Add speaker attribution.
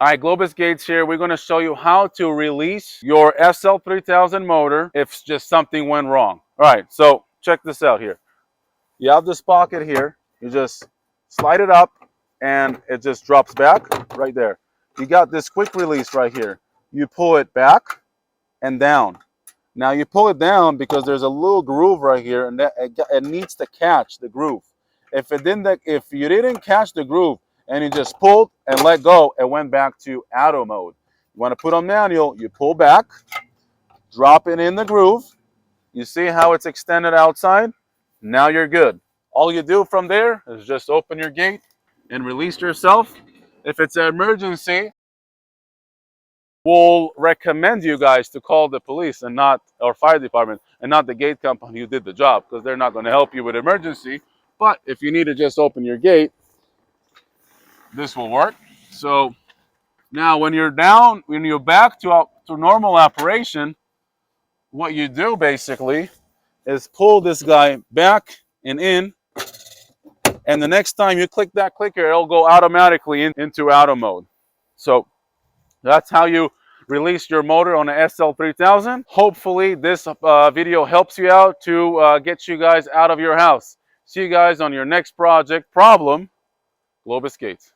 Speaker 1: All right, Globus Gates here. We're going to show you how to release your SL3000 motor if just something went wrong. All right, so check this out here. You have this pocket here. You just slide it up and it just drops back right there. You got this quick release right here. You pull it back and down. Now you pull it down because there's a little groove right here, and that it needs to catch the groove. If you didn't catch the groove and you just pulled and let go, it went back to auto mode. You want to put on manual, you pull back, drop it in the groove. You see how it's extended outside? Now you're good. All you do from there is just open your gate and release yourself. If it's an emergency, we'll recommend you guys to call the police and not, or fire department, and not the gate company who did the job, because they're not going to help you with emergency. But if you need to just open your gate, this will work. So now when you're down, when you're back to normal operation, what you do basically is pull this guy back and in, and the next time you click that clicker, it'll go automatically into auto mode. So that's how you release your motor on the SL3000. Hopefully this video helps you out to get you guys out of your house. See you guys on your next project. Globus Gates.